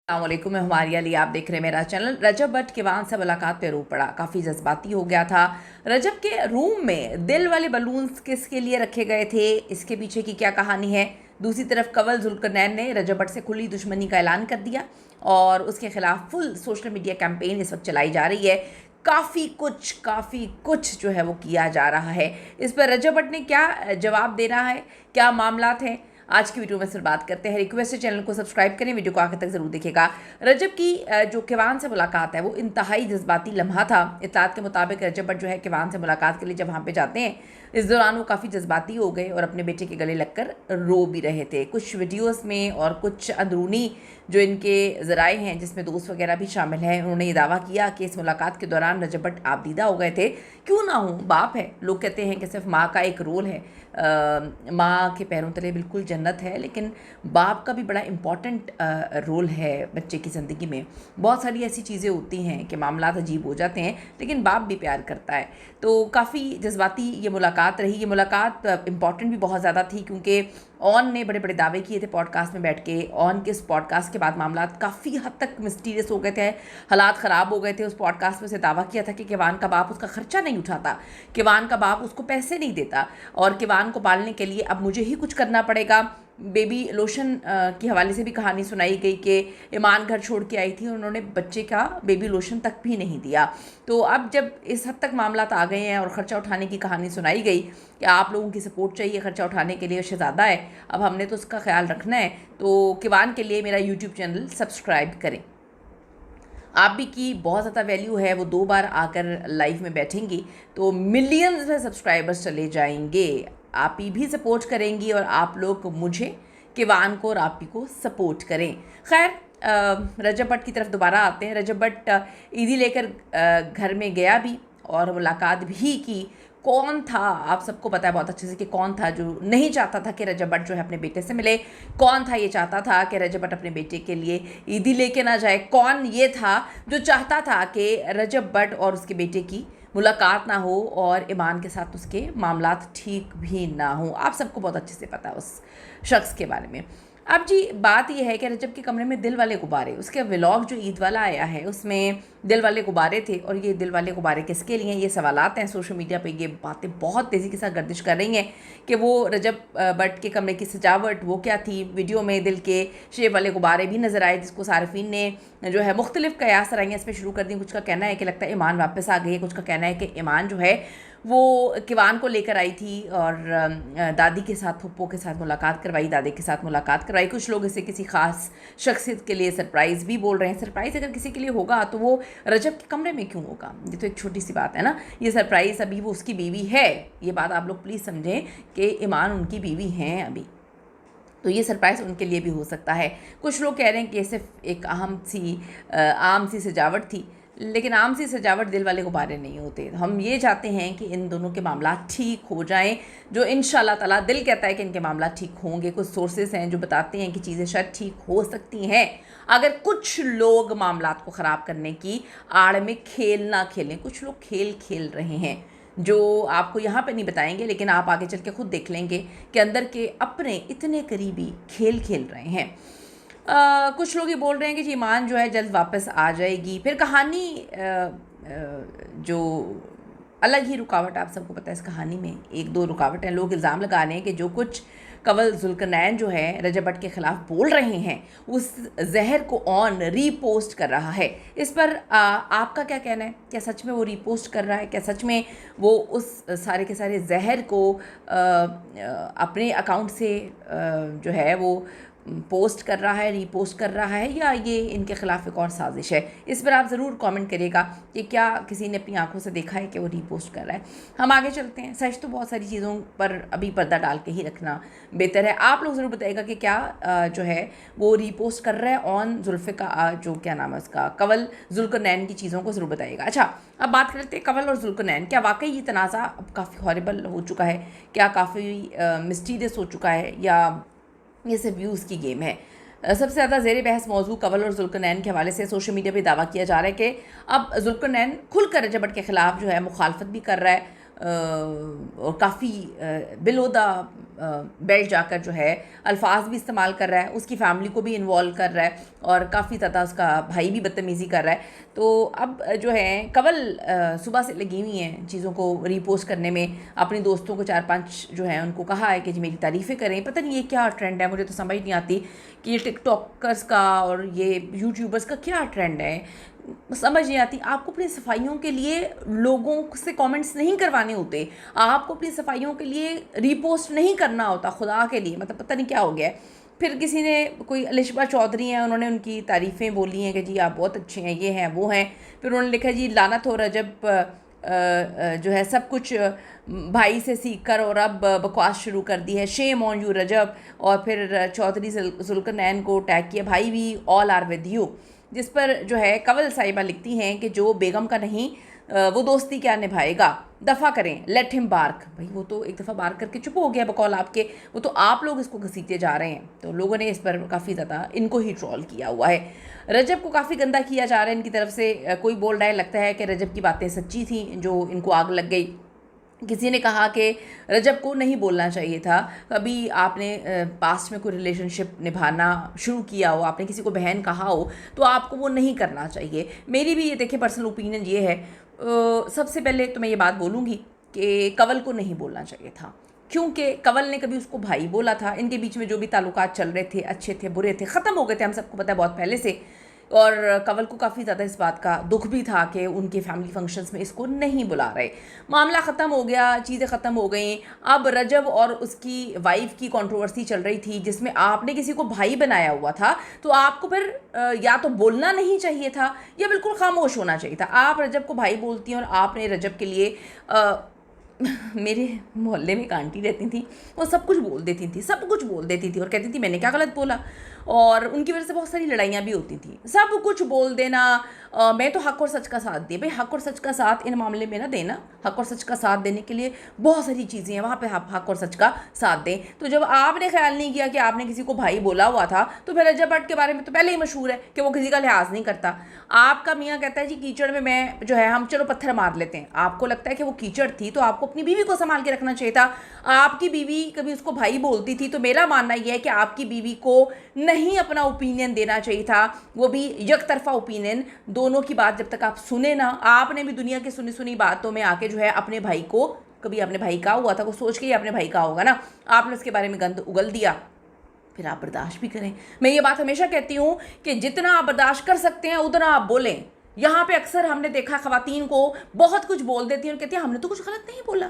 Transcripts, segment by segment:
अस्सलामुअलैकुम, मैं हमारी अली, आप देख रहे हैं मेरा चैनल। रजब भट्ट किवान से मुलाकात पे रो पड़ा, काफ़ी जज्बाती हो गया था। रजब के रूम में दिल वाले बलून्स किसके लिए रखे गए थे, इसके पीछे की क्या कहानी है। दूसरी तरफ कंवल जुल्करनैन ने रजब भट्ट से खुली दुश्मनी का ऐलान कर दिया और उसके खिलाफ फुल सोशल मीडिया कैंपेन इस वक्त चलाई जा रही है। काफ़ी कुछ जो है वो किया जा रहा है। इस पर रजब भट्ट ने क्या जवाब दे रहा है, क्या मामलात हैं, आज की वीडियो में सिर्फ बात करते हैं। रिक्वेस्ट है चैनल को सब्सक्राइब करें, वीडियो को आखिर तक जरूर देखिएगा। रजब की जो किवान से मुलाकात है वो इंतहाई जज्बाती लम्हा था। इत्तलात के मुताबिक रजब भट्ट जो है किवान से मुलाकात के लिए जब वहाँ पे जाते हैं, इस दौरान वो काफ़ी जज्बाती हो गए और अपने बेटे के गले लगकर रो भी रहे थे। कुछ वीडियोस में और कुछ अंदरूनी जो इनके ज़राए हैं जिसमें दोस्त वगैरह भी शामिल हैं, उन्होंने ये दावा किया कि इस मुलाकात के दौरान रजब भट्ट आबदीदा हो गए थे। क्यों ना हो, बाप है। लोग कहते हैं कि सिर्फ माँ का एक रोल है, माँ के पैरों तले बिल्कुल जन्नत है, लेकिन बाप का भी बड़ा इम्पॉर्टेंट रोल है बच्चे की ज़िंदगी में। बहुत सारी ऐसी चीज़ें होती हैं कि मामलात अजीब हो जाते हैं, लेकिन बाप भी प्यार करता है। तो काफ़ी जज्बाती ये मुलाकात रही। ये मुलाकात इम्पॉर्टेंट भी बहुत ज़्यादा थी क्योंकि ऑन ने बड़े बड़े दावे किए थे पॉडकास्ट में बैठ के। ऑन के इस पॉडकास्ट के बाद मामलात काफ़ी हद तक मिस्टीरियस हो गए थे, हालात ख़राब हो गए थे। उस पॉडकास्ट में से दावा किया था कि किवान का बाप उसका खर्चा नहीं उठाता, किवान का बाप उसको पैसे नहीं देता और किवान को पालने के लिए अब मुझे ही कुछ करना पड़ेगा। बेबी लोशन के हवाले से भी कहानी सुनाई गई कि ईमान घर छोड़ के आई थी और उन्होंने बच्चे का बेबी लोशन तक भी नहीं दिया। तो अब जब इस हद तक मामला आ गए हैं और ख़र्चा उठाने की कहानी सुनाई गई कि आप लोगों की सपोर्ट चाहिए ख़र्चा उठाने के लिए, शहज़ादा है, अब हमने तो उसका ख्याल रखना है, तो किवान के लिए मेरा यूट्यूब चैनल सब्सक्राइब करें। आप भी की बहुत ज़्यादा वैल्यू है, वो 2 बार आकर लाइव में बैठेंगी तो मिलियंस में सब्सक्राइबर्स चले जाएंगे। आप ही भी सपोर्ट करेंगी और आप लोग मुझे, किवान को और आप ही को सपोर्ट करें। खैर, रजब भट्ट की तरफ दोबारा आते हैं। रजब भट्ट ईदी लेकर घर में गया भी और मुलाकात भी की। कौन था, आप सबको पता है बहुत अच्छे से कि कौन था जो नहीं चाहता था कि रजब भट्ट जो है अपने बेटे से मिले। कौन था ये चाहता था कि रजब भट्ट अपने बेटे के लिए ईदी लेके ना जाए। कौन ये था जो चाहता था कि रजब भट्ट और उसके बेटे की मुलाकात ना हो और ईमान के साथ उसके मामलात ठीक भी ना हो। आप सबको बहुत अच्छे से पता है उस शख्स के बारे में। अब जी बात यह है कि रजब के कमरे में दिल वाले गुब्बारे, उसके व्लॉग जो ईद वाला आया है उसमें दिल वाले गुब्बारे थे। और ये दिल वाले गुब्बारे किसके लिए, ये सवालात हैं। सोशल मीडिया पे ये बातें बहुत तेज़ी के साथ गर्दिश कर रही हैं कि वो रजब भट्ट के कमरे की सजावट वो क्या थी। वीडियो में दिल के शेप वाले गुब्बारे भी नज़र आए जिसको सार्फिन ने जो है मुख्तलिफ कयास सराइयाँ इस पर शुरू कर दी। कुछ का कहना है कि लगता है ईमान वापस आ गई है, कुछ का कहना है कि ईमान जो है वो किवान को लेकर आई थी और दादी के साथ, फुप्पो के साथ मुलाकात करवाई, दादी के साथ मुलाकात करवाई। कुछ लोग इसे किसी ख़ास शख्सियत के लिए सरप्राइज़ भी बोल रहे हैं। सरप्राइज़ अगर किसी के लिए होगा तो वो रजब के कमरे में क्यों होगा, ये तो एक छोटी सी बात है ना। ये सरप्राइज़ अभी वो उसकी बीवी है, ये बात आप लोग प्लीज़ समझें कि ईमान उनकी बीवी हैं अभी, तो ये सरप्राइज़ उनके लिए भी हो सकता है। कुछ लोग कह रहे हैं कि सिर्फ एक आम सी सजावट थी, लेकिन आम सी सजावट दिल वाले गुब्बारे नहीं होते। हम ये चाहते हैं कि इन दोनों के मामला ठीक हो जाएं, जो इंशाल्लाह ताला दिल कहता है कि इनके मामला ठीक होंगे। कुछ सोर्सेस हैं जो बताते हैं कि चीज़ें शायद ठीक हो सकती हैं अगर कुछ लोग मामलात को ख़राब करने की आड़ में खेल ना खेलें। कुछ लोग खेल खेल रहे हैं जो आपको यहाँ पे नहीं बताएंगे, लेकिन आप आगे चल के खुद देख लेंगे कि अंदर के अपने इतने करीबी खेल खेल रहे हैं। कुछ लोग ये बोल रहे हैं कि जी ईमान जो है जल्द वापस आ जाएगी। फिर कहानी जो अलग ही रुकावट, आप सबको पता है इस कहानी में 1-2 रुकावट हैं। लोग इल्ज़ाम लगा रहे हैं कि जो कुछ कंवल जुल्करनैन जो है रजब भट्ट के ख़िलाफ़ बोल रहे हैं उस जहर को ऑन रीपोस्ट कर रहा है। इस पर आपका क्या कहना है? क्या सच में वो रीपोस्ट कर रहा है? क्या सच में वो उस सारे के सारे जहर को अपने अकाउंट से जो है वो पोस्ट कर रहा है, रीपोस्ट कर रहा है, या ये इनके ख़िलाफ़ एक और साजिश है? इस पर आप ज़रूर कमेंट करिएगा कि क्या किसी ने अपनी आंखों से देखा है कि वो रीपोस्ट कर रहा है। हम आगे चलते हैं। सच तो बहुत सारी चीज़ों पर अभी पर्दा डाल के ही रखना बेहतर है। आप लोग ज़रूर बताइएगा कि क्या जो है वो रीपोस्ट कर रहा है ऑन जुल्फ़िकार, जो क्या नाम है उसका, कंवल जुल्करनैन की चीज़ों को ज़रूर बताइएगा। अच्छा, अब बात करते हैं कंवल और जुल्करनैन। क्या वाकई ये तनाज़ा अब काफ़ी हॉरिबल हो चुका है? क्या काफ़ी मिस्टीरियस हो चुका है, या ये सिर्फ व्यूज़ की गेम है? सबसे ज़्यादा ज़ेर बहस मौजू कंवल और जुल्करनैन के हवाले से सोशल मीडिया पे दावा किया जा रहा है कि अब जुल्करनैन खुलकर रजब भट्ट के ख़िलाफ़ जो है मुखालफत भी कर रहा है। और काफ़ी बिलो द बेल्ट जाकर जो है अल्फाज भी इस्तेमाल कर रहा है, उसकी फैमिली को भी इन्वॉल्व कर रहा है और काफ़ी ज़्यादा उसका भाई भी बदतमीज़ी कर रहा है। तो अब जो है कंवल सुबह से लगी हुई हैं चीज़ों को रीपोस्ट करने में, अपने दोस्तों को 4-5 जो है उनको कहा है कि जी मेरी तारीफ़ें करें। पता नहीं ये क्या ट्रेंड है, मुझे तो समझ नहीं आती कि ये टिकटॉकर्स का और ये यूट्यूबर्स का क्या ट्रेंड है, समझ नहीं आती। आपको अपनी सफाइयों के लिए लोगों से कमेंट्स नहीं करवाने होते, आपको अपनी सफाइयों के लिए रीपोस्ट नहीं करना होता, खुदा के लिए मतलब पता नहीं क्या हो गया है। फिर किसी ने, कोई अलिशबा चौधरी हैं, उन्होंने उनकी तारीफ़ें बोली हैं कि जी आप बहुत अच्छे हैं, ये हैं वो हैं। फिर उन्होंने लिखा जी लानत हो रजब जो है सब कुछ भाई से सीख कर और अब बकवास शुरू कर दी है, शेम ऑन यू रजब। और फिर चौधरी जुल्करनैन को टैग किया, भाई we all are with you. जिस पर जो है कंवल साहिबा लिखती हैं कि जो बेगम का नहीं वो दोस्ती क्या निभाएगा, दफ़ा करें, लेट हिम बार्क। भाई वो तो एक दफ़ा बार्क करके चुप हो गया बकौल आपके, वो तो आप लोग इसको घसीटते जा रहे हैं। तो लोगों ने इस पर काफ़ी ज़्यादा इनको ही ट्रोल किया हुआ है। रजब को काफ़ी गंदा किया जा रहा है इनकी तरफ से। कोई बोल रहा है लगता है कि रजब की बातें सच्ची थी जो इनको आग लग गई। किसी ने कहा कि रजब को नहीं बोलना चाहिए था, कभी आपने पास्ट में कोई रिलेशनशिप निभाना शुरू किया हो, आपने किसी को बहन कहा हो तो आपको वो नहीं करना चाहिए। मेरी भी ये देखिए पर्सनल ओपिनियन ये है, सबसे पहले तो मैं ये बात बोलूँगी कि कंवल को नहीं बोलना चाहिए था, क्योंकि कंवल ने कभी उसको भाई बोला था। इनके बीच में जो भी ताल्लुकात चल रहे थे, अच्छे थे बुरे थे, ख़त्म हो गए थे, हम सबको पता है बहुत पहले से। और कंवल को काफ़ी ज़्यादा इस बात का दुख भी था कि उनके फैमिली फंक्शंस में इसको नहीं बुला रहे। मामला ख़त्म हो गया, चीज़ें ख़त्म हो गई। अब रजब और उसकी वाइफ की कंट्रोवर्सी चल रही थी जिसमें आपने किसी को भाई बनाया हुआ था, तो आपको फिर या तो बोलना नहीं चाहिए था या बिल्कुल खामोश होना चाहिए था। आप रजब को भाई बोलती हैं और आपने रजब के लिए मेरे मोहल्ले में एक आंटी रहती थी, वो सब कुछ बोल देती थी, सब कुछ बोल देती थी और कहती थी मैंने क्या गलत बोला, और उनकी वजह से बहुत सारी लड़ाइयाँ भी होती थी। सब कुछ बोल देना, मैं तो हक और सच का साथ दिए। भाई हक और सच का साथ इन मामले में ना देना, हक और सच का साथ देने के लिए बहुत सारी चीज़ें हैं, वहाँ पे आप हक और सच का साथ दें। तो जब आपने ख्याल नहीं किया कि आपने किसी को भाई बोला हुआ था, तो फिर रजब भट्ट के बारे में तो पहले ही मशहूर है कि वो किसी का लिहाज नहीं करता। आपका मियाँ कहता है जी कीचड़ में मैं जो है हम चलो पत्थर मार लेते हैं, आपको लगता है कि वो कीचड़ थी तो आपको अपनी बीवी को संभाल के रखना चाहिए था। आपकी बीवी कभी उसको भाई बोलती थी तो मेरा मानना यह है कि आपकी बीवी को नहीं अपना ओपिनियन देना चाहिए था, वो भी एक तरफा ओपिनियन। दोनों की बात जब तक आप सुने ना, आपने भी दुनिया की सुनी सुनी बातों में आके जो है अपने भाई को, कभी अपने भाई का हुआ था वो सोच के ही अपने भाई का होगा ना, आपने उसके बारे में गंद उगल दिया, फिर आप बर्दाश्त भी करें। मैं ये बात हमेशा कहती हूँ कि जितना आप बर्दाश्त कर सकते हैं उतना आप बोलें। यहाँ पे अक्सर हमने देखा खवातीन को बहुत कुछ बोल देती हैं और कहती हैं हमने तो कुछ गलत नहीं बोला,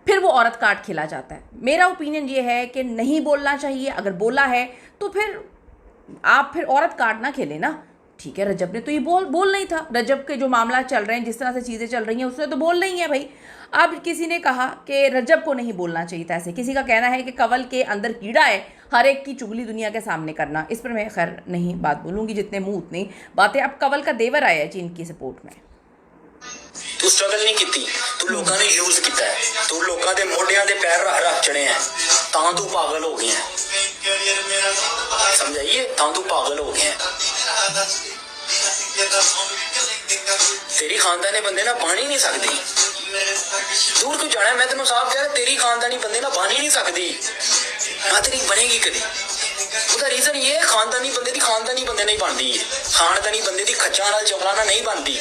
फिर वो औरत काट खिला जाता है। मेरा ओपिनियन ये है कि नहीं बोलना चाहिए, अगर बोला है तो फिर आप फिर औरत काट ना खेलें ना। ठीक है, रजब ने तो ये बोल नहीं था, रजब के जो मामला चल रहे हैं, जिस तरह से चीज़ें चल रही हैं, उसने तो बोल नहीं है भाई। अब किसी ने कहा कि रजब को नहीं बोलना चाहिए था, ऐसे किसी का कहना है कि कंवल के अंदर कीड़ा है हर एक की चुगली दुनिया के सामने करना। इस पर मैं खैर नहीं बात बोलूँगी, जितने मुँह उतनी बातें। अब कंवल का देवर आया है चीन की सपोर्ट में। तू स्ट्रगल नहीं की, तू लोगों ने यूज किया है, तू लोगों के मोढियां दे पैर रख चढ़े हैं, तां तू पागल हो गए हैं। समझाइए, तां तू पागल हो गए हैं। तेरी खानदानी बंदे ना बन ही नहीं सकती, दूर तू जाना। मैं तेन साफ कह रहा, तेरी खानदानी बंदे ना बन ही नहीं सकती, ना तेरी बनेगी कभी। उसका रीजन ये है, खानदानी बंदे दी खानदानी बंदे नहीं बनती है, खानदानी बंदे दी खच्चा नाल चवला नहीं बनती।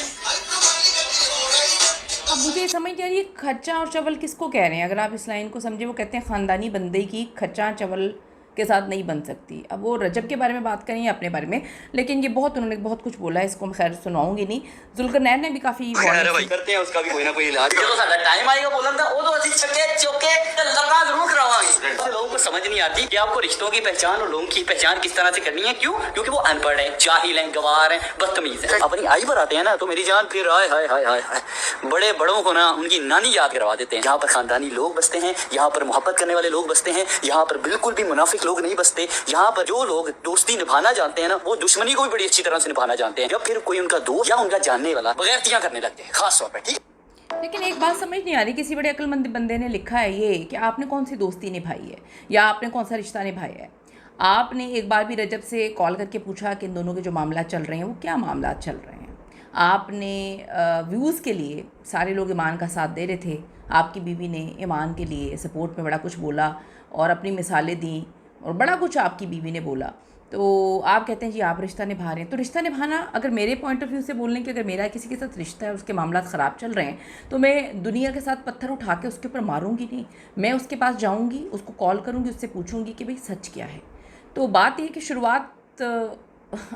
अब मुझे समझ नहीं आ रही है खच्चा और चवल किसको कह रहे हैं। अगर आप इस लाइन को समझे, वो कहते हैं ख़ानदानी बंदे की खच्चा चवल के साथ नहीं बन सकती। अब वो रजब के बारे में बात करें या अपने बारे में, लेकिन ये उन्होंने बहुत कुछ बोला है, इसको मैं खैर सुनाऊंगी नहीं। जुल्करनैन ने भी काफ़ी करते हैं, उसका भी कोई ना कोई इलाज। जो साडा टाइम आएगा बोलन दा, वो तो असि चके चौके लगा जरूर करवाएंगे। लोगों को समझ नहीं आती कि आपको रिश्तों की पहचान और लोगों की पहचान किस तरह से करनी है। क्यों? क्योंकि वो अनपढ़ है, जाहिल है, गवार है, बदतमीज है। अपनी आई पर आते हैं ना तो मेरी जान फिर हाय हाय हाय हाय हाय, बड़े बड़ों को ना उनकी नानी याद करवा देते हैं। यहाँ पर खानदानी लोग बसते हैं, यहाँ पर मोहब्बत करने वाले लोग बसते हैं, यहाँ पर बिल्कुल भी मुनाफिक लोग नहीं बसते। यहाँ पर जो लोग दोस्ती निभाना जानते हैं ना, वो दुश्मनी को भी बड़ी अच्छी तरह से निभाना जानते हैं। जब फिर कोई उनका दोस्त या उनका जानने वाला बगैरतियां करने लगते हैं, खास तौर पर। ठीक, लेकिन एक बात समझ नहीं आ रही, किसी बड़े अक्लमंद बंदे ने लिखा है ये कि आपने कौन सी दोस्ती निभाई है या आपने कौन सा रिश्ता निभाया है। आपने एक बार भी रजब से कॉल करके पूछा कि इन दोनों के जो मामला चल रहे हैं वो क्या मामला चल रहे हैं। आपने व्यूज़ के लिए सारे लोग ईमान का साथ दे रहे थे, आपकी बीवी ने ईमान के लिए सपोर्ट में बड़ा कुछ बोला और अपनी मिसालें दी और बड़ा कुछ आपकी बीवी ने बोला, तो आप कहते हैं जी आप रिश्ता निभा रहे हैं। तो रिश्ता निभाना, अगर मेरे पॉइंट ऑफ व्यू से बोलने कि अगर मेरा किसी के साथ रिश्ता है, उसके मामला ख़राब चल रहे हैं, तो मैं दुनिया के साथ पत्थर उठा के उसके ऊपर मारूंगी नहीं। मैं उसके पास जाऊंगी, उसको कॉल करूंगी, उससे पूछूंगी कि भाई सच क्या है। तो बात ये कि शुरुआत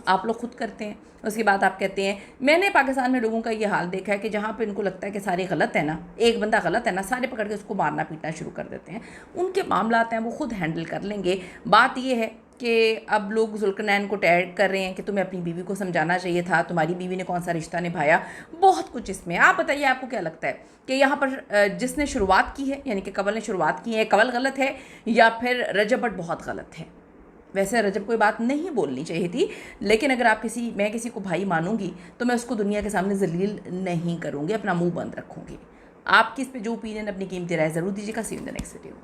आप लोग खुद करते हैं, उसके बाद आप कहते हैं। मैंने पाकिस्तान में लोगों का ये हाल देखा है कि जहाँ पे इनको लगता है कि सारे गलत है ना, एक बंदा गलत है ना, सारे पकड़ के उसको मारना पीटना शुरू कर देते हैं। उनके मामला हैं वो खुद हैंडल कर लेंगे। बात ये है कि अब लोग जुल्करनैन को टैग कर रहे हैं कि तुम्हें अपनी बीवी को समझाना चाहिए था, तुम्हारी बीवी ने कौन सा रिश्ता निभाया, बहुत कुछ इसमें। आप बताइए आपको क्या लगता है कि यहाँ पर जिसने शुरुआत की है, यानी कि कवल ने शुरुआत की है, कवल गलत है या फिर रजब बट बहुत गलत है? वैसे रजब कोई बात नहीं बोलनी चाहिए थी, लेकिन अगर मैं किसी को भाई मानूंगी तो मैं उसको दुनिया के सामने जलील नहीं करूँगी, अपना मुंह बंद रखूँगी। आपकी इस पे जो ओपिनियन, अपनी कीमती राय ज़रूर दीजिएगा। See you in the next video.